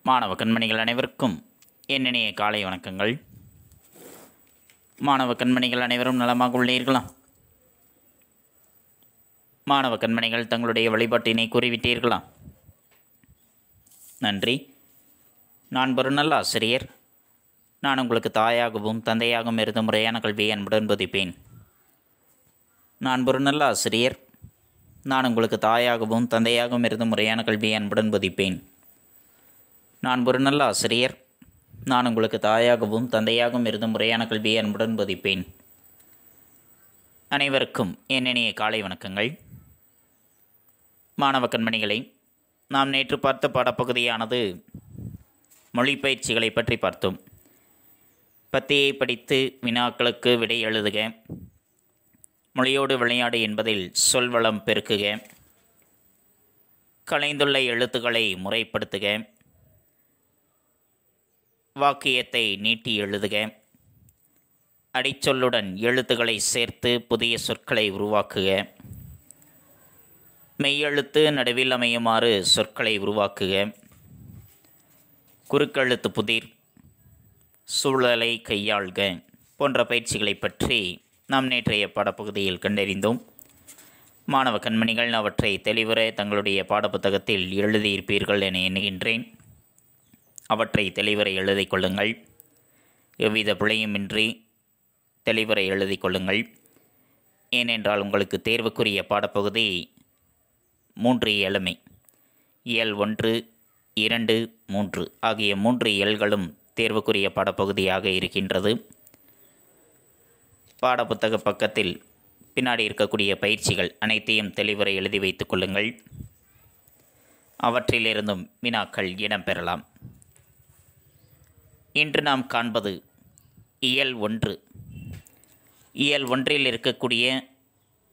மாணவ கண்மணிகள் அனைவருக்கும் என் இனிய காலை வணக்கங்கள். மாணவ கண்மணிகள் அனைவரும் நலமாக உள்ளீர்களா? மாணவ கண்மணிகள் தங்களுடைய வழிபாட்டினை கூறிவிட்டீர்களா? நன்றி. நான் ஒரு நல்ல ஆசிரியர். நான் உங்களுக்கு தாயாகவும் தந்தையாகவும் இருந்து முறையான கல்வியை அன்புடன் போதிப்பேன். நான் ஒரு நல்ல ஆசிரியர். நான் உங்களுக்கு தாயாகவும் தந்தையாகவும் இருந்து முறையான கல்வியை அன்புடன் போதிப்பேன். நான் ஒரு நல்ல ஆசிரியர். நான் உங்களுக்கு தாயாகவும் தந்தையாகவும் இருந்து முறையான கல்வியை அன்புடன் போதிப்பேன். அனைவருக்கும் என் இனிய காலை வணக்கங்கள். மாணவ கண்மணிகளை, நாம் நேற்று பார்த்த பாடப்பகுதியானது மொழிப்பயிற்சிகளை பற்றி பார்த்தோம். பத்தியை படித்து வினாக்களுக்கு விடை எழுதுக, மொழியோடு விளையாடு என்பதில் சொல்வளம் பெருக்குக, கலைந்துள்ள எழுத்துக்களை முறைப்படுத்துக, வாக்கியத்தை நீட்டி எழுதுக, அடிச்சொல்லுடன் எழுத்துக்களை சேர்த்து புதிய சொற்களை உருவாக்குக, மெய்யெழுத்து நடுவில் அமையுமாறு சொற்களை உருவாக்குக, குறுக்கெழுத்து புதிர், சூழலை கையாள்க போன்ற பயிற்சிகளை பற்றி நாம் நேற்றைய பாடப்பகுதியில் கண்டறிந்தோம். மாணவ கண்மணிகள் அவற்றை தெளிவுற தங்களுடைய பாடப்புத்தகத்தில் எழுதியிருப்பீர்கள் என எண்ணுகின்றேன். அவற்றை தெளிவுற எழுதி கொள்ளுங்கள். எவ்வித பிழையுமின்றி தெளிவுற எழுதி கொள்ளுங்கள். ஏனென்றால் உங்களுக்கு தேர்வுக்குரிய பாடப்பகுதி 3 இயலுமை, இயல் 1, 2, 3 ஆகிய 3 இயல்களும் தேர்வுக்குரிய பாடப்பகுதியாக இருக்கின்றது. பாடப்புத்தக பக்கத்தில் பின்னாடி இருக்கக்கூடிய பயிற்சிகள் அனைத்தையும் தெளிவுற எழுதி வைத்துக் கொள்ளுங்கள். அவற்றிலிருந்தும் வினாக்கள் இடம்பெறலாம். இன்று நாம் காண்பது இயல் 1. இயல் 1இல் இருக்கக்கூடிய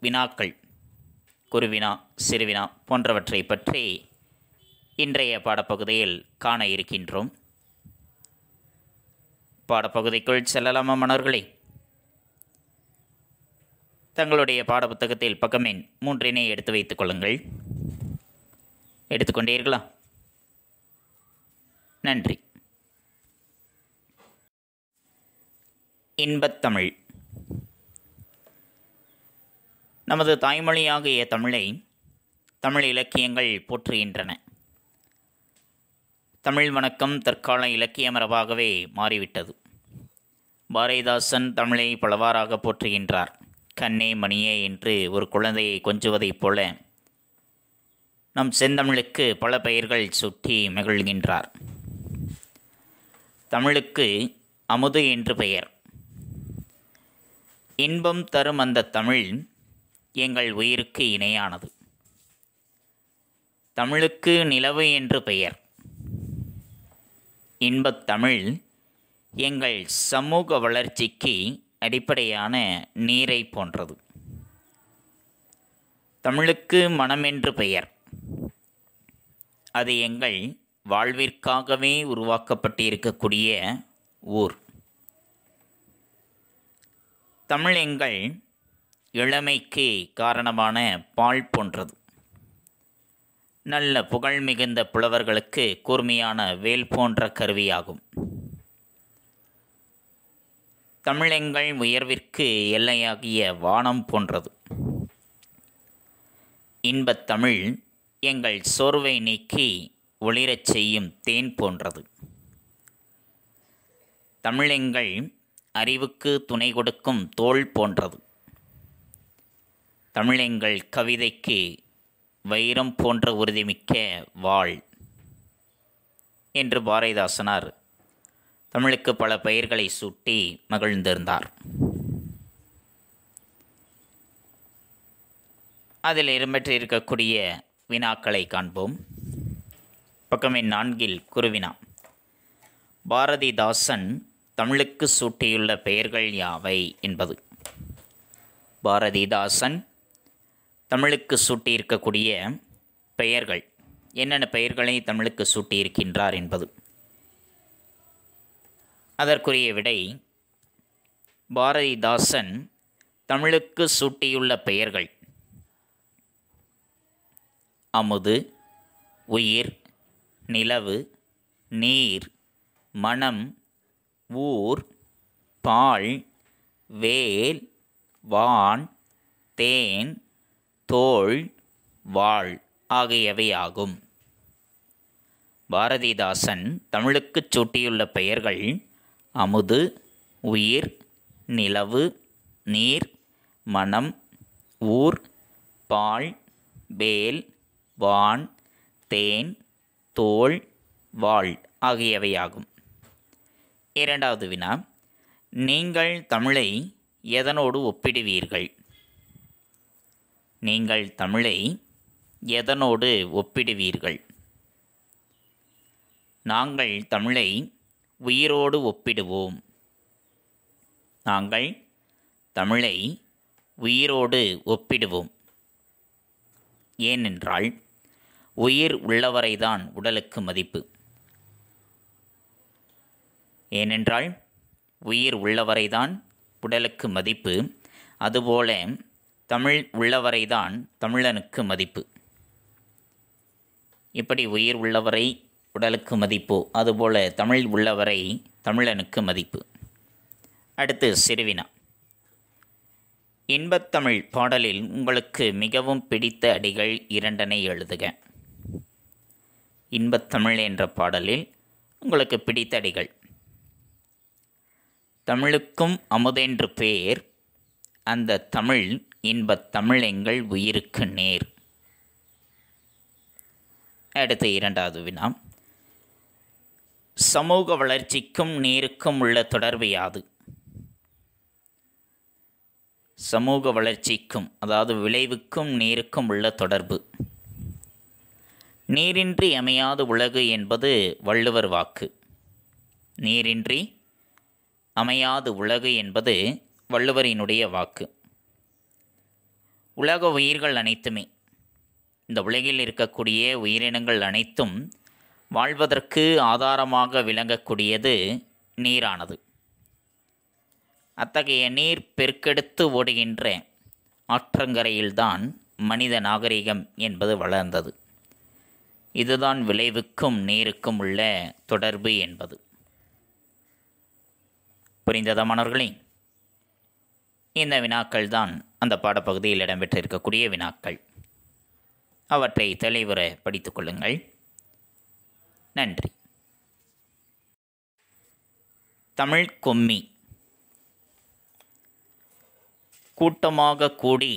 வினாக்கள், குறுவினா, சிறுவினா போன்றவற்றை பற்றி இன்றைய பாடப்பகுதியில் காண இருக்கின்றோம். பாடப்பகுதிக்குள் செல்லலாமா மாணவர்களே? தங்களுடைய பாடப்புத்தகத்தில் பக்கம் எண் 3 எடுத்து வைத்துக் கொள்ளுங்கள். எடுத்துக்கொண்டீர்களா? நன்றி. இன்பத்தமிழ். நமது தாய்மொழியாகிய தமிழை தமிழ் இலக்கியங்கள் போற்றுகின்றன. தமிழ் வணக்கம் தற்கால இலக்கிய மரபாகவே மாறிவிட்டது. பாரதிதாசன் தமிழை பலவாறாக போற்றுகின்றார். கண்ணே மணியே என்று ஒரு குழந்தையை கொஞ்சுவதைப் போல நம் செந்தமிழுக்கு பல பெயர்கள் சுட்டி மகிழ்கின்றார். தமிழுக்கு அமுது என்று பெயர். இன்பம் தரும் அந்த தமிழ் எங்கள் உயிருக்கு இணையானது. தமிழுக்கு நிலவு என்று பெயர். இன்பத் தமிழ் எங்கள் சமூக வளர்ச்சிக்கு அடிப்படையான நீரை போன்றது. தமிழுக்கு மனமென்று பெயர். அது எங்கள் வாழ்விற்காகவே உருவாக்கப்பட்டிருக்கக்கூடிய ஊர். தமிழ் எங்கள் இளமைக்கு காரணமான பால் போன்றது. நல்ல புகழ் மிகுந்த புலவர்களுக்கு கூர்மையான வேல் போன்ற கருவியாகும். தமிழ் எங்கள் உயர்விற்கு எல்லையாகிய வானம் போன்றது. இன்பத் தமிழ் எங்கள் சோர்வை நீக்கி ஒளிரச் செய்யும் தேன் போன்றது. தமிழ் எங்கள் அறிவுக்கு துணை கொடுக்கும் தோள் போன்றது. தமிழ் எங்கள் கவிதைக்கு வைரம் போன்ற உறுதிமிக்க வாள் என்று பாரதிதாசனார் தமிழுக்கு பல பெயர்களை சூட்டி மகிழ்ந்திருந்தார். அதில் இடம்பெற்றிருக்கக்கூடிய வினாக்களை காண்போம். பக்கம் எண் 4 குறுவினா. பாரதிதாசன் தமிழுக்கு சூட்டியுள்ள பெயர்கள் யாவை என்பது. பாரதிதாசன் தமிழுக்கு சூட்டியிருக்கக்கூடிய பெயர்கள் என்னென்ன பெயர்களை தமிழுக்கு சூட்டியிருக்கின்றார் என்பது. அதற்குரிய விடை, பாரதிதாசன் தமிழுக்கு சூட்டியுள்ள பெயர்கள் அமுது, உயிர், நிலவு, நீர், மணம், ஊர், பால், வேல், வான், தேன், தோள், வாழ் ஆகியவை ஆகும். பாரதிதாசன் தமிழுக்குச் சூட்டியுள்ள பெயர்கள் அமுது, உயிர், நிலவு, நீர், மணம், ஊர், பால், வேல், வான், தேன், தோள், வாழ் ஆகியவையாகும். இரண்டாவது வினா, நீங்கள் தமிழை எதனோடு ஒப்பிடுவீர்கள்? நீங்கள் தமிழை எதனோடு ஒப்பிடுவீர்கள்? நாங்கள் தமிழை உயிரோடு ஒப்பிடுவோம். நாங்கள் தமிழை உயிரோடு ஒப்பிடுவோம். ஏனென்றால் உயிர் உள்ளவரைதான் உடலுக்கு மதிப்பு. ஏனென்றால் உயிர் உள்ளவரைதான் உடலுக்கு மதிப்பு. அதுபோல தமிழ் உள்ளவரைதான் தமிழனுக்கு மதிப்பு. இப்படி உயிர் உள்ளவரை உடலுக்கு மதிப்போ அதுபோல தமிழ் உள்ளவரை தமிழனுக்கு மதிப்பு. அடுத்து சிறுவினா, இன்பத்தமிழ் பாடலில் உங்களுக்கு மிகவும் பிடித்த அடிகள் இரண்டனை எழுதுக. இன்பத்தமிழ் என்ற பாடலில் உங்களுக்கு பிடித்த அடிகள். தமிழுக்கும் அமுதென்று பேர், அந்த தமிழ் இன்பத் தமிழ் எங்கள் உயிருக்கு நேர். அடுத்து இரண்டாவது வினா, சமூக வளர்ச்சிக்கும் நீருக்கும் உள்ள தொடர்பு யாது? சமூக வளர்ச்சிக்கும் அதாவது விளைவுக்கும் நீருக்கும் உள்ள தொடர்பு. நீரின்றி அமையாது உலகு என்பது வள்ளுவர் வாக்கு. நீரின்றி அமையாது உலகு என்பது வள்ளுவரினுடைய வாக்கு. உலக உயிர்கள் அனைத்துமே, இந்த உலகில் இருக்கக்கூடிய உயிரினங்கள் அனைத்தும் வாழ்வதற்கு ஆதாரமாக விளங்கக்கூடியது நீரானது. அத்தகைய நீர் பெருக்கெடுத்து ஓடுகின்ற ஆற்றங்கரையில்தான் மனித நாகரிகம் என்பது வளர்ந்தது. இதுதான் விளைவுக்கும் நீருக்கும் உள்ள தொடர்பு என்பது. புரிந்ததா மாணவர்களே? இந்த வினாக்கள் தான் அந்த பாடப்பகுதியில் இடம்பெற்றிருக்கக்கூடிய வினாக்கள். அவற்றை தெளிவுற படித்துக் கொள்ளுங்கள். நன்றி. தமிழ் கும்மி. கூட்டமாக கூடி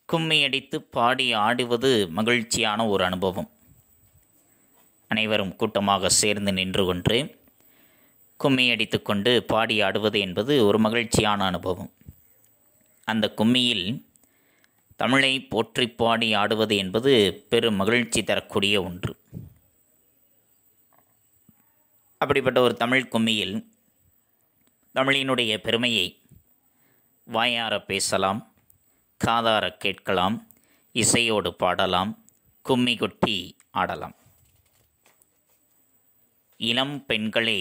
கும்மியடித்து பாடி ஆடுவது மகிழ்ச்சியான ஒரு அனுபவம். அனைவரும் கூட்டமாக சேர்ந்து நின்று கொண்டு கும்மியடித்து கொண்டு பாடி ஆடுவது என்பது ஒரு மகிழ்ச்சியான அனுபவம். அந்த கும்மியில் தமிழை போற்றி பாடி ஆடுவது என்பது பெரும் மகிழ்ச்சி தரக்கூடிய ஒன்று. அப்படிப்பட்ட ஒரு தமிழ் கும்மியில் தமிழினுடைய பெருமையை வாயார பேசலாம், காதார கேட்கலாம், இசையோடு பாடலாம், கும்மி கொட்டி ஆடலாம். இளம் பெண்களே,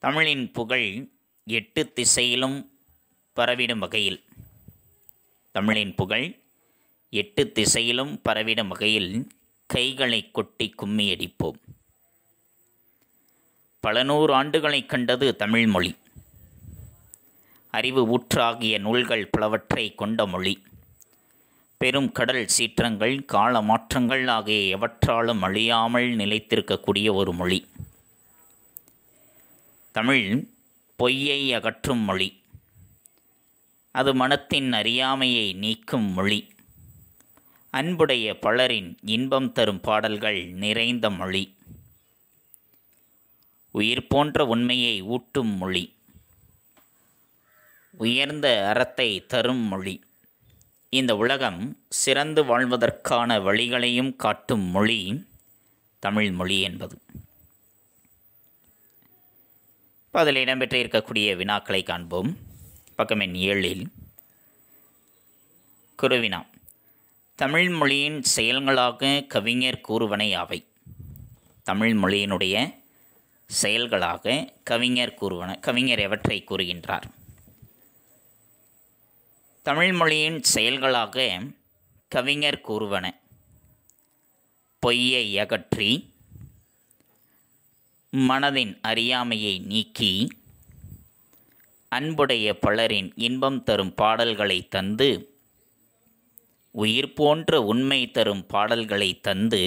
தமிழின் புகழ் 8 திசையிலும் பரவிடும் வகையில், தமிழின் புகழ் 8 திசையிலும் பரவிடும் வகையில் கைகளை கொட்டி கும்மியடிப்போம். பல நூறு ஆண்டுகளை கண்டது தமிழ் மொழி. அறிவு ஊற்றாகிய நூல்கள் பலவற்றை கொண்ட மொழி. பெரும் கடல் சீற்றங்கள், கால மாற்றங்கள் ஆகிய எவற்றாலும் அழியாமல் நிலைத்திருக்கக்கூடிய ஒரு மொழி. தமிழ் பொய்யை அகற்றும் மொழி. அது மனத்தின் அறியாமையை நீக்கும் மொழி. அன்புடைய பலரின் இன்பம் தரும் பாடல்கள் நிறைந்த மொழி. உயிர் போன்ற உண்மையை ஊட்டும் மொழி. உயர்ந்த அறத்தை தரும் மொழி. இந்த உலகம் சிறந்து வாழ்வதற்கான வழிகளையும் காட்டும் மொழி தமிழ் மொழி என்பது. இப்போ அதில் இடம்பெற்று இருக்கக்கூடிய வினாக்களை காண்போம். பக்கம் எண் 7 குருவினா, தமிழ் மொழியின் செயல்களாக கவிஞர் கூறுவன யாவை? தமிழ் மொழியினுடைய செயல்களாக கவிஞர் கூறுவன, கவிஞர் எவற்றை கூறுகின்றார்? தமிழ் மொழியின் செயல்களாக கவிஞர் கூறுவன, பொய்யை அகற்றி மனதின் அறியாமையை நீக்கி அன்புடைய பலரின் இன்பம் தரும் பாடல்களை தந்து உயிர் போன்ற உண்மை தரும் பாடல்களை தந்து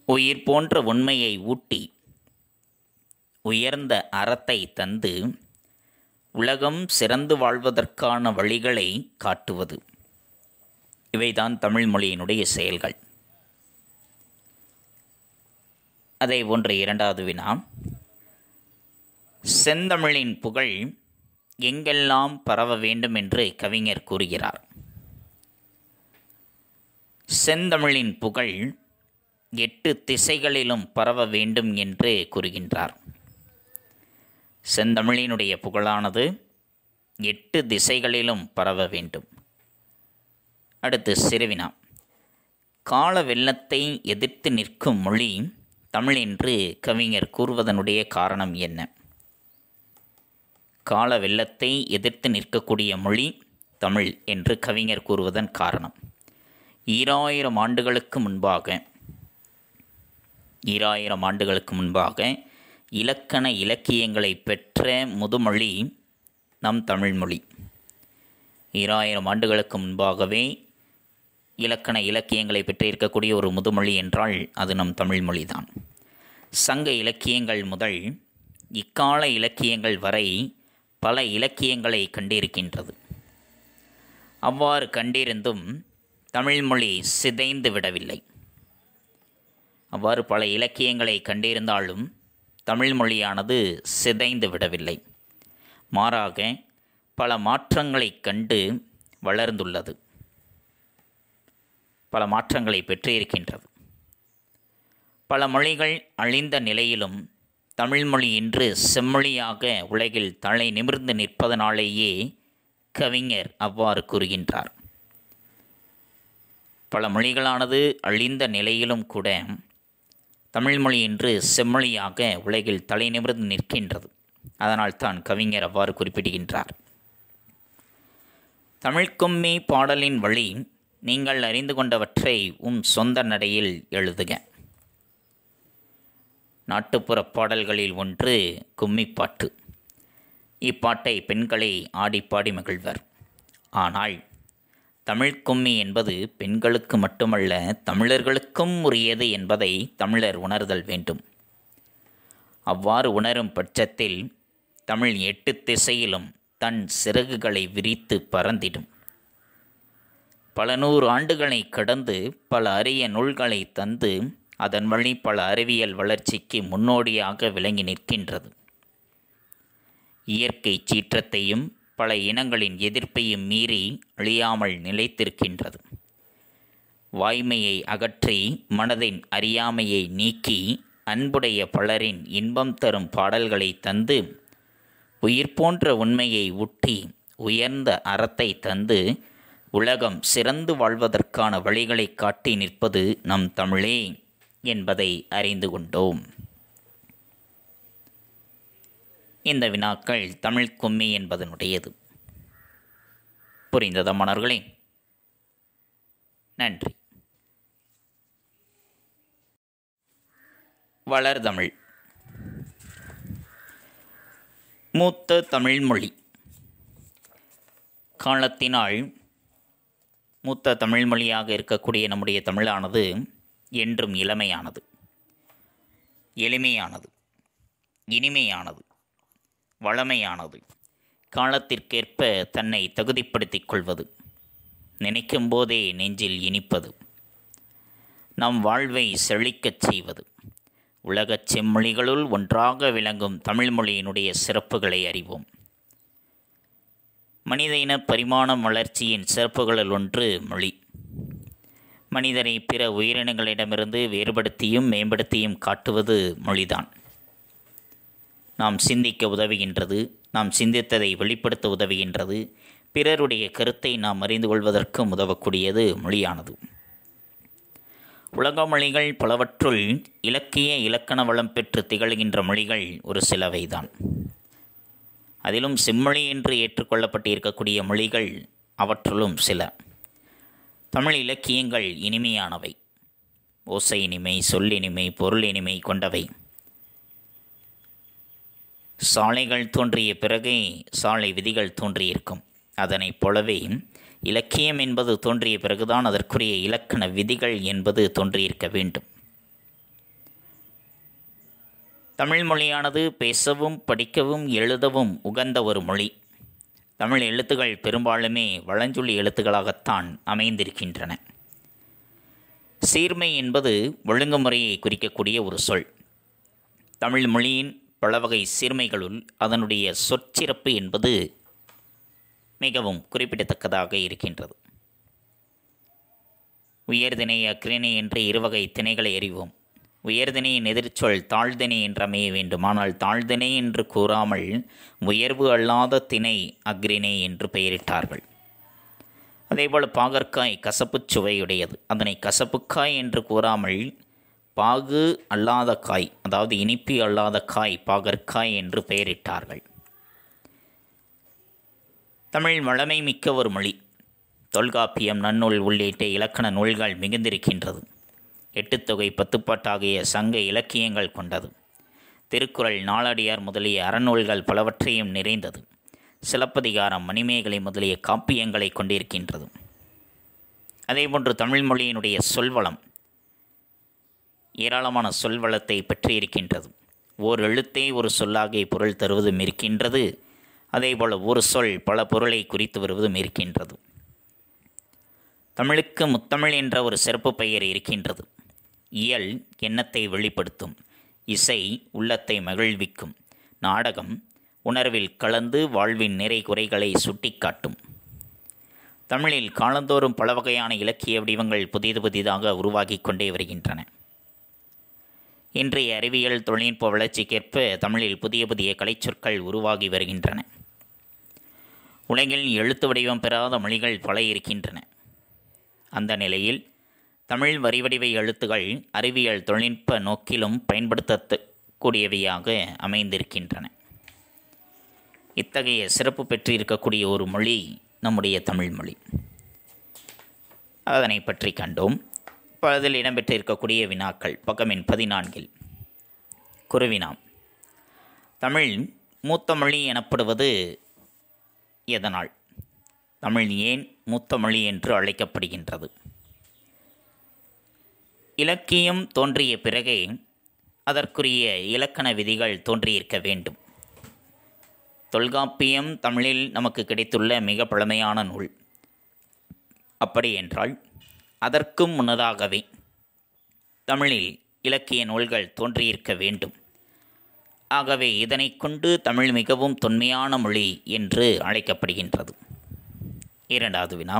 உயிர் போன்ற உண்மையை ஊட்டி உயர்ந்த அறத்தை தந்து உலகம் சிறந்து வாழ்வதற்கான வழிகளை காட்டுவது. இவைதான் தமிழ் மொழியினுடைய செயல்கள். அதே போன்ற இரண்டாவது வினா, செந்தமிழின் புகழ் எங்கெல்லாம் பரவ வேண்டும் என்று கவிஞர் கூறுகிறார். செந்தமிழின் புகழ் 8 திசைகளிலும் பரவ வேண்டும் என்று கூறுகின்றார். செந்தமிழினுடைய புகழானது 8 திசைகளிலும் பரவ வேண்டும். அடுத்து சிறுவினா, கால வெள்ளத்தை எதிர்த்து நிற்கும் மொழி தமிழ் என்று கவிஞர் கூறுவதனுடைய காரணம் என்ன? கால வெள்ளத்தை எதிர்த்து நிற்கக்கூடிய மொழி தமிழ் என்று கவிஞர் கூறுவதன் காரணம், 2000 ஆண்டுகளுக்கு முன்பாக இலக்கண இலக்கியங்களை பெற்ற முதுமொழி நம் தமிழ்மொழி. 2000 ஆண்டுகளுக்கு முன்பாகவே இலக்கண இலக்கியங்களை பெற்றிருக்கக்கூடிய ஒரு முதுமொழி என்றால் அது நம் தமிழ்மொழி தான். சங்க இலக்கியங்கள் முதல் இக்கால இலக்கியங்கள் வரை பல இலக்கியங்களை கண்டிருக்கின்றது. அவ்வாறு கண்டிருந்தும் தமிழ்மொழி சிதைந்து விடவில்லை. அவ்வாறு பல இலக்கியங்களை கண்டிருந்தாலும் தமிழ்மொழியானது சிதைந்து விடவில்லை. மாறாக பல மாற்றங்களை கண்டு வளர்ந்துள்ளது, பல மாற்றங்களை பெற்றிருக்கின்றது. பல மொழிகள் அழிந்த நிலையிலும் தமிழ்மொழி இன்று செம்மொழியாக உலகில் தலை நிமிர்ந்து நிற்பதனாலேயே கவிஞர் அவ்வாறு கூறுகின்றார். பல மொழிகளானது அழிந்த நிலையிலும் கூட தமிழ்மொழி இன்று செம்மொழியாக உலகில் தலை நிமிர்ந்து நிற்கின்றது. அதனால் தான் கவிஞர் அவ்வாறு குறிப்பிடுகின்றார். தமிழ்க்கும்மி பாடலின் வழி நீங்கள் அறிந்து கொண்டவற்றை சொந்த நடையில் எழுதுக. நாட்டுப்புற பாடல்களில் ஒன்று கும்மிப்பாட்டு. இப்பாட்டை பெண்களை ஆடிப்பாடி மகிழ்வர். ஆனால் தமிழ் கும்மி என்பது பெண்களுக்கு மட்டுமல்ல, தமிழர்களுக்கும் உரியது என்பதை தமிழர் உணர்தல் வேண்டும். அவ்வாறு உணரும் பட்சத்தில் தமிழ் 8 திசையிலும் தன் சிறகுகளை விரித்து பறந்திடும். பல 100 ஆண்டுகளை கடந்து பல அரிய நூல்களை தந்து அதன் வழி பல அறிவியல் வளர்ச்சிக்கு முன்னோடியாக விளங்கி நிற்கின்றது. இயற்கை சீற்றத்தையும் பல இனங்களின் எதிர்ப்பையும் மீறி அழியாமல் நிலைத்திருக்கின்றது. வாய்மையை அகற்றி மனதின் அறியாமையை நீக்கி அன்புடைய பலரின் இன்பம் தரும் பாடல்களை தந்து உயிர் போன்ற உண்மையை ஊட்டி உயர்ந்த அறத்தை தந்து உலகம் சிறந்து வாழ்வதற்கான வழிகளை காட்டி நிற்பது நம் தமிழே என்பதை அறிந்து கொண்டோம். இந்த வினாக்கள் தமிழ் கும்மி என்பதனுடையது. புரிந்ததா மாணவர்களே? நன்றி. வளர்தமிழ். மூத்த தமிழ்மொழி. காலத்தினால் மூத்த தமிழ்மொழியாக இருக்கக்கூடிய நம்முடைய தமிழானது என்றும் இளமையானது, எளிமையானது, இனிமையானது, வளமையானது, காலத்திற்கேற்ப தன்னை தகுதிப்படுத்திக் கொள்வது, நினைக்கும் போதே நெஞ்சில் இனிப்பது, நம் வாழ்வை செழிக்கச் செய்வது, உலகச் செம்மொழிகளுள் ஒன்றாக விளங்கும் தமிழ்மொழியினுடைய சிறப்புகளை அறிவோம். மனித இன பரிமாணம் வளர்ச்சியின் சிறப்புகளில் ஒன்று மொழி. மனிதரை பிற உயிரினங்களிடமிருந்து வேறுபடுத்தியும் மேம்படுத்தியும் காட்டுவது மொழிதான். நாம் சிந்திக்க உதவுகின்றது, நாம் சிந்தித்ததை வெளிப்படுத்த உதவுகின்றது, பிறருடைய கருத்தை நாம் அறிந்து கொள்வதற்கும் உதவக்கூடியது மொழியானது. உலக மொழிகள் பலவற்றுள் இலக்கிய இலக்கண வளம் பெற்று திகழ்கின்ற மொழிகள் ஒரு சிலவைதான். அதிலும் செம்மொழி என்று ஏற்றுக்கொள்ளப்பட்டிருக்கக்கூடிய மொழிகள் அவற்றுள்ளும் சில. தமிழ் இலக்கியங்கள் இனிமையானவை. ஓசை இனிமை, சொல்லினிமை, பொருள் இனிமை கொண்டவை. சாலைகள் தோன்றிய பிறகே சாலை விதிகள் தோன்றியிருக்கும். அதனைப் போலவே இலக்கியம் என்பது தோன்றிய பிறகுதான் அதற்குரிய இலக்கண விதிகள் என்பது தோன்றியிருக்க வேண்டும். தமிழ் மொழியானது பேசவும் படிக்கவும் எழுதவும் உகந்த ஒரு மொழி. தமிழ் எழுத்துக்கள் பெரும்பாலுமே வளஞ்சொலி எழுத்துக்களாகத்தான் அமைந்திருக்கின்றன. சீர்மை என்பது ஒழுங்குமுறையை குறிக்கக்கூடிய ஒரு சொல். தமிழ் மொழியின் பல வகை சீர்மைகளுள் அதனுடைய சொற்சிறப்பு என்பது மிகவும் குறிப்பிடத்தக்கதாக இருக்கின்றது. உயர்திணை, அக்ரிணை என்று இருவகை திணைகளை அறிவோம். உயர்திணையின் எதிர்ச்சொல் தாழ்திணை என்று அமைய வேண்டும். ஆனால் தாழ்திணை என்று கூறாமல் உயர்வு அல்லாத திணை அக்ரிணை என்று பெயரிட்டார்கள். அதேபோல் பாகற்காய் கசப்புச் சுவையுடையது. அதனை கசப்புக்காய் என்று கூறாமல் பாகு அல்லாத காய், அதாவது இனிப்பி அல்லாத காய் பாகற்காய் என்று பெயரிட்டார்கள். தமிழ் வளமை மிக்க ஒரு மொழி. தொல்காப்பியம், நன்னூல் உள்ளிட்ட இலக்கண நூல்கள் மிகுந்திருக்கின்றது. எட்டுத்தொகை, பத்துப்பாட்டாகிய சங்க இலக்கியங்கள் கொண்டது. திருக்குறள், நாலடியார் முதலிய அறநூல்கள் பலவற்றையும் நிறைந்தது. சிலப்பதிகாரம், மணிமேகலை முதலிய காப்பியங்களை கொண்டிருக்கின்றது. அதேபோன்று தமிழ் மொழியினுடைய சொல்வளம் ஏராளமான சொல்வளத்தை பெற்றிருக்கின்றது. ஓர் எழுத்தே ஒரு சொல்லாக பொருள் தருவதும் இருக்கின்றது. அதேபோல் ஒரு சொல் பல பொருளை குறித்து வருவதும் இருக்கின்றது. தமிழுக்கு முத்தமிழ் என்ற ஒரு சிறப்பு பெயர் இருக்கின்றது. இயல் எண்ணத்தை வெளிப்படுத்தும், இசை உள்ளத்தை மகிழ்விக்கும், நாடகம் உணர்வில் கலந்து வாழ்வின் நிறை குறைகளை சுட்டிக்காட்டும். தமிழில் காலந்தோறும் பல வகையான இலக்கிய வடிவங்கள் புதிதாக உருவாகி கொண்டே வருகின்றன. இன்றைய அறிவியல் தொழில்நுட்ப வளர்ச்சிக்கேற்ப தமிழில் புதிய கலைச்சொற்கள் உருவாகி வருகின்றன. உலகில் எழுத்து வடிவம் பெறாத மொழிகள் பல இருக்கின்றன. அந்த நிலையில் தமிழ் வரிவடிவ எழுத்துகள் அறிவியல் தொழில்நுட்ப நோக்கிலும் பயன்படுத்தக்கூடியவையாக அமைந்திருக்கின்றன. இத்தகைய சிறப்பு பெற்றிருக்கக்கூடிய ஒரு மொழி நம்முடைய தமிழ் மொழி. அதனை பற்றி கண்டோம். அதில் இடம்பெற்றிருக்கக்கூடிய வினாக்கள் பக்கம் எண் 14. குருவினாம். தமிழ் மூத்த மொழி எனப்படுவது எதனால்? தமிழ் ஏன் மூத்த மொழி என்று அழைக்கப்படுகின்றது? இலக்கியம் தோன்றிய பிறகே அதற்குரிய இலக்கண விதிகள் தோன்றியிருக்க வேண்டும். தொல்காப்பியம் தமிழில் நமக்கு கிடைத்துள்ள மிக பழமையான நூல். அப்படி என்றால் அதற்கும் முன்னதாகவே தமிழில் இலக்கிய நூல்கள் தோன்றியிருக்க வேண்டும். ஆகவே இதனை கொண்டு தமிழ் மிகவும் தொன்மையான மொழி என்று அழைக்கப்படுகின்றது. இரண்டாவது வினா.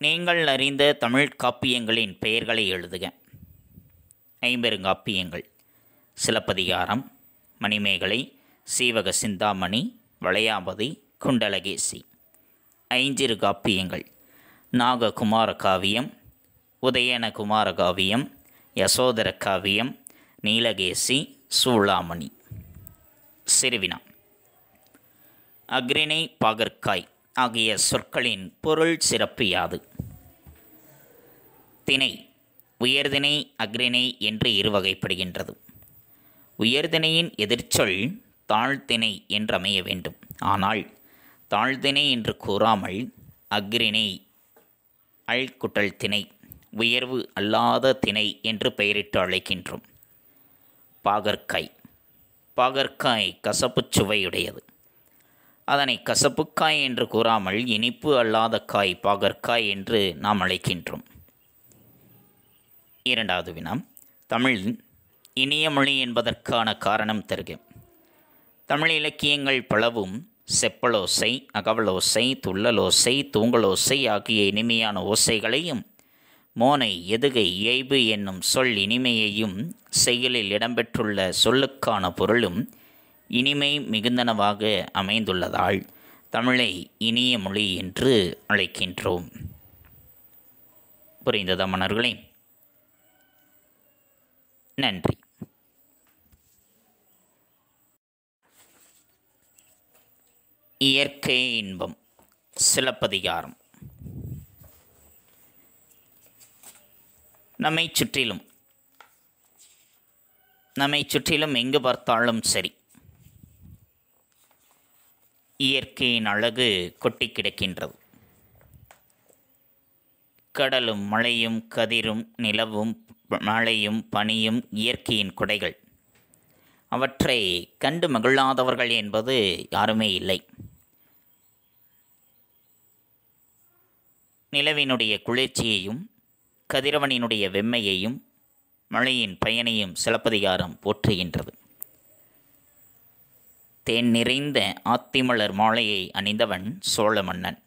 நீங்கள் அறிந்த தமிழ் காப்பியங்களின் பெயர்களை எழுதுக. ஐம்பெருங்காப்பியங்கள்: சிலப்பதிகாரம், மணிமேகலை, சீவக சிந்தாமணி, வளையாபதி, குண்டலகேசி. ஐஞ்சிறு காப்பியங்கள்: நாககுமார காவியம், உதயன குமார காவியம், யசோதர காவியம், நீலகேசி, சூளாமணி. சிறுவினா. அக்ரிணை, பாகற்காய் ஆகிய சொற்களின் பொருள் சிறப்பு யாது? திணை உயர்திணை, அக்ரிணை என்று இருவகைப்படுகின்றது. உயர்திணையின் எதிர்ச்சொல் தாழ்திணை என்று அமைய வேண்டும். ஆனால் தாழ்திணை என்று கூறாமல் அக்ரிணை அழ்குட்டல் திணை, உயர்வு அல்லாத திணை என்று பெயரிட்டு அழைக்கின்றோம். பாகற்காய். பாகற்காய் கசப்புச் சுவையுடையது. அதனை கசப்புக்காய் என்று கூறாமல் இனிப்பு அல்லாத காய் பாகற்காய் என்று நாம் அழைக்கின்றோம். இரண்டாவது வினா. தமிழ் இனிய மொழி என்பதற்கான காரணம் தருக. தமிழ் இலக்கியங்கள் பலவும் செப்பலோசை, அகவலோசை, துள்ளலோசை, தூங்கலோசை ஆகிய இனிமையான ஓசைகளையும், மோனை, எதுகை, இயைபு என்னும் சொல் இனிமையையும், செயலில் இடம்பெற்றுள்ள சொல்லுக்கான பொருளும் இனிமை மிகுந்தனவாக அமைந்துள்ளதால் தமிழை இனிய மொழி என்று அழைக்கின்றோம். புரிந்ததா மன்னர்களே? நன்றி. இயற்கை இன்பம். சிலப்பதிகாரம். நம்மை சுற்றிலும் எங்கு பார்த்தாலும் சரி இயற்கையின் அழகு கொட்டி கிடக்கின்றது. கடலும் மழையும் கதிரும் நிலவும் மழையும் பனியும் இயற்கையின் கொடைகள். அவற்றை கண்டு மகிழாதவர்கள் என்பது யாருமே இல்லை. நிலவினுடைய குளிர்ச்சியையும் கதிரவனினுடைய வெம்மையையும் மழையின் பயனையும் சிலப்பதிகாரம் போற்றுகின்றது. தேன் நிறைந்த ஆத்திமலர் மாலையை அணிந்தவன் சோழ மன்னன்.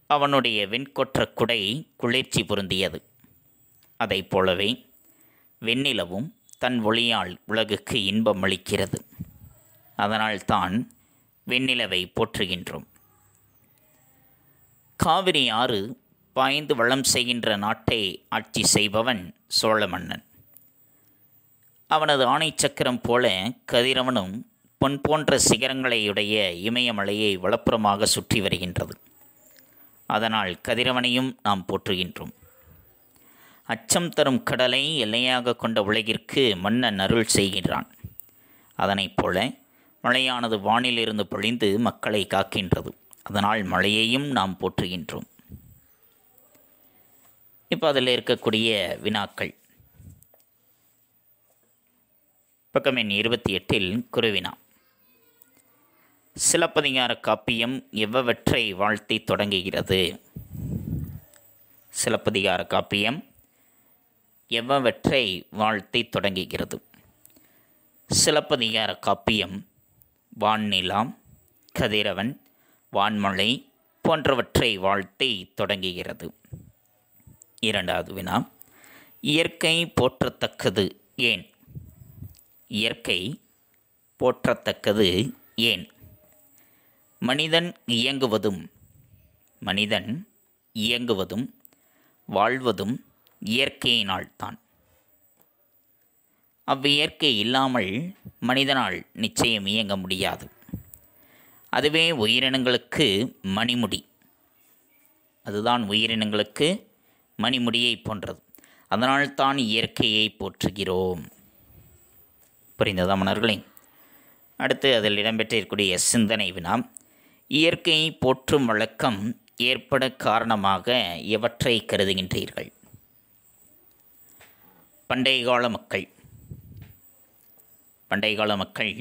அவனுடைய வெண்கொற்ற குடை குளிர்ச்சி பொருந்தியது. அதைப் போலவே வெண்ணிலவும் தன் ஒளியால் உலகுக்கு இன்பம் அளிக்கிறது. அதனால்தான் வெண்ணிலவை போற்றுகின்றோம். காவிரி ஆறு பாய்ந்து வளம் செய்கின்ற நாட்டை ஆட்சி செய்பவன் சோழ மன்னன். அவனது ஆணை சக்கரம் போல கதிரவனும் பொன் போன்ற சிகரங்களையுடைய இமயமலையை வலப்புறமாக சுற்றி வருகின்றது. அதனால் கதிரவனையும் நாம் போற்றுகின்றோம். அச்சம் தரும் கடலை எல்லையாக கொண்ட உலகிற்கு மன்னன் அருள் செய்கிறான். அதனைப் போல மழையானது வானிலிருந்து பொழிந்து மக்களை காக்கின்றது. அதனால் மழையையும் நாம் போற்றுகின்றோம். இப்போ அதில் இருக்கக்கூடிய வினாக்கள். பக்கம் எண் 28 குருவினா. சிலப்பதிகார காப்பியம் எவ்வவற்றை வாழ்த்தி தொடங்குகிறது? சிலப்பதிகார காப்பியம் எவ்வவற்றை வாழ்த்தி தொடங்குகிறது? சிலப்பதிகார காப்பியம் வான்நிலா, கதிரவன், வான்மழை போன்றவற்றை வாழ்த்தி தொடங்குகிறது. இரண்டாவது வினா, இயற்கை போற்றத்தக்கது ஏன்? இயற்கை போற்றத்தக்கது ஏன்? மனிதன் இயங்குவதும் வாழ்வதும் இயற்கையினால்தான். அவ்வியற்கை இல்லாமல் மனிதனால் நிச்சயம் இயங்க முடியாது. அதுவே உயிரினங்களுக்கு மணிமுடி. அதுதான் உயிரினங்களுக்கு மணிமுடியை போன்றது. அதனால்தான் இயற்கையை போற்றுகிறோம். புரிந்ததா மன்னர்களே? அடுத்து அதில் இடம்பெற்றிருக்கக்கூடிய சிந்தனை வினா, இயற்கையை போற்றும் வழக்கம் ஏற்பட காரணமாக எவற்றை கருதுகின்றீர்கள்? பண்டைய கால மக்கள்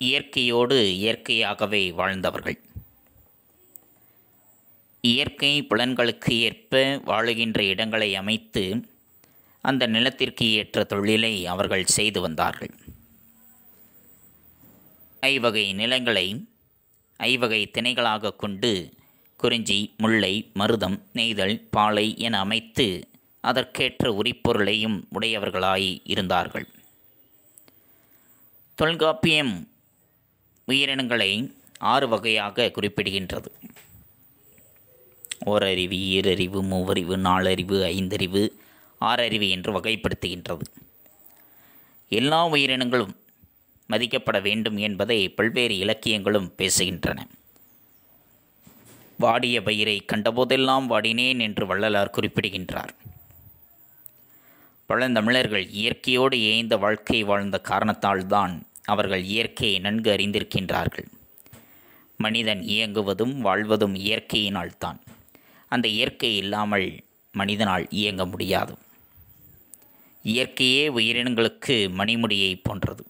இயற்கையோடு இயற்கையாகவே வாழ்ந்தவர்கள். இயற்கை புலன்களுக்கு ஏற்ப வாழுகின்ற இடங்களை அமைத்து அந்த நிலத்திற்கு ஏற்ற தொழிலை அவர்கள் செய்து வந்தார்கள். ஐவகை நிலங்களை ஐவகை திணைகளாக கொண்டு குறிஞ்சி, முல்லை, மருதம், நெய்தல், பாலை என அமைத்து அதற்கேற்ற உரிப்பொருளையும் உடையவர்களாய் இருந்தார்கள். தொல்காப்பியம் உயிரினங்களை 6 வகையாக குறிப்பிடுகின்றது. ஓரறிவு, ஈரறிவு, மூவறிவு, 4 அறிவு, 5 அறிவு, 6 அறிவு என்று வகைப்படுத்துகின்றது. எல்லா உயிரினங்களும் மதிக்கப்பட வேண்டும் என்பதை பல்வேறு இலக்கியங்களும் பேசுகின்றன. வாடிய பயிரை கண்டபோதெல்லாம் வாடினேன் என்று வள்ளலார் குறிப்பிடுகின்றார். பழந்தமிழர்கள் இயற்கையோடு இயைந்த வாழ்க்கை வாழ்ந்த காரணத்தால்தான் அவர்கள் இயற்கையை நன்கு அறிந்திருக்கின்றார்கள். மனிதன் இயங்குவதும் வாழ்வதும் இயற்கையினால்தான். அந்த இயற்கை இல்லாமல் மனிதனால் இயங்க முடியாது. இயற்கையே உயிரினங்களுக்கு மணிமுடியை போன்றது.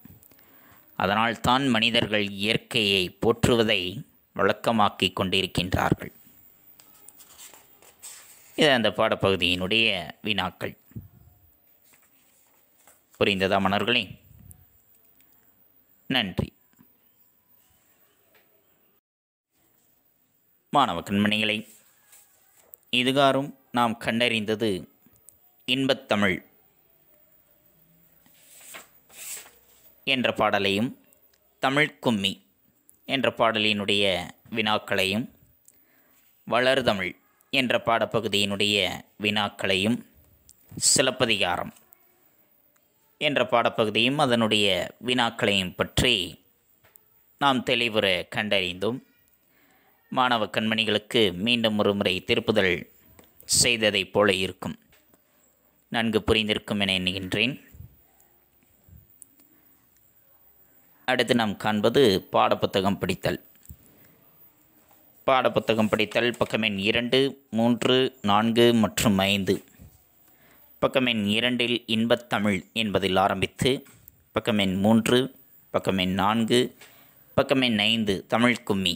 அதனால்தான் மனிதர்கள் இயற்கையை போற்றுவதை வழக்கமாக்கி கொண்டிருக்கின்றார்கள். இது அந்த பாடப்பகுதியினுடைய வினாக்கள். புரிந்ததா மன்னர்களே? நன்றி. மாணவ கண்மணிகளை, இதுகாரும் நாம் கண்டறிந்தது இன்பத்தமிழ் என்ற பாடலையும் தமிழ் கும்மி என்ற பாடலினுடைய வினாக்களையும் வளர்தமிழ் என்ற பாடப்பகுதியினுடைய வினாக்களையும் சிலப்பதிகாரம் என்ற பாடப்பகுதியும் அதனுடைய வினாக்களையும் பற்றி நாம் தெளிவுற கண்டறிந்தோம். மாணவ கண்மணிகளுக்கு மீண்டும் ஒரு முறை திருப்புதல் செய்ததைப் போல இருக்கும். நன்கு புரிந்திருக்கும் என எண்ணுகின்றேன். அடுத்து நாம் காண்பது பாடப்புத்தகம் படித்தல். பாடப்புத்தகம் படித்தல் பக்கம் எண் 2, 3, 4 மற்றும் 5. பக்கம் எண் 2 இன்பத்தமிழ் என்பதில் ஆரம்பித்து பக்கம் எண் 3, பக்கம் எண் 4, பக்கம் எண் 5 தமிழ் கும்மி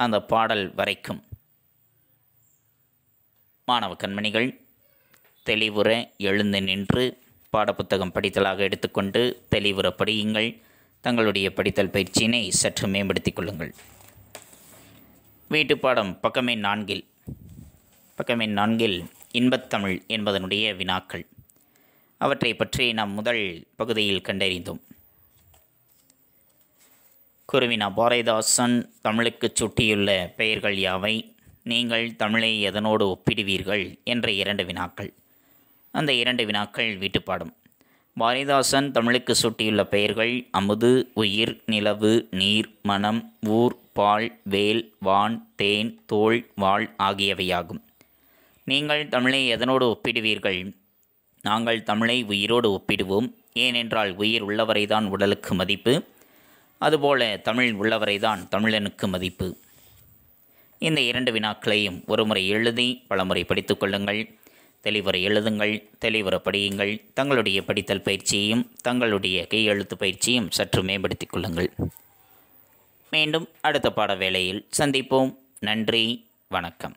அந்த பாடல் வரைக்கும் மாணவ கண்மணிகள் தெளிவுற எழுந்து நின்று பாடப்புத்தகம் படித்தலாக எடுத்துக்கொண்டு தெளிவுற படியுங்கள். தங்களுடைய படித்தல் பயிற்சியினை சற்று மேம்படுத்திக் கொள்ளுங்கள். வீட்டுப்பாடம் பக்கம் எண் 4 இன்பத்தமிழ் என்பதனுடைய வினாக்கள். அவற்றை பற்றி நாம் முதல் பகுதியில் கண்டறிந்தோம். குருவினா பாரதிதாசன் தமிழுக்கு சூட்டியுள்ள பெயர்கள் யாவை? நீங்கள் தமிழை எதனோடு ஒப்பிடுவீர்கள் என்ற 2 வினாக்கள். அந்த 2 வினாக்கள் வீட்டுப்பாடம். பாரதிதாசன் தமிழுக்கு சூட்டியுள்ள பெயர்கள் அமுது, உயிர், நிலவு, நீர், மனம், ஊர், பால், வேல், வான், தேன், தோள், வாள் ஆகியவையாகும். நீங்கள் தமிழை எதனோடு ஒப்பிடுவீர்கள்? நாங்கள் தமிழை உயிரோடு ஒப்பிடுவோம். ஏனென்றால் உயிர் உள்ளவரைதான் உடலுக்கு மதிப்பு. அதுபோல தமிழ் உள்ளவரைதான் தமிழனுக்கு மதிப்பு. இந்த 2 வினாக்களையும் ஒருமுறை எழுதி பலமுறை படித்து கொள்ளுங்கள். தெளிவுற எழுதுங்கள், தெளிவுற படியுங்கள். தங்களுடைய படித்தல் பயிற்சியையும் தங்களுடைய கையெழுத்து பயிற்சியும் சற்று மேம்படுத்திக் கொள்ளுங்கள். மீண்டும் அடுத்த பாட வேளையில் சந்திப்போம். நன்றி, வணக்கம்.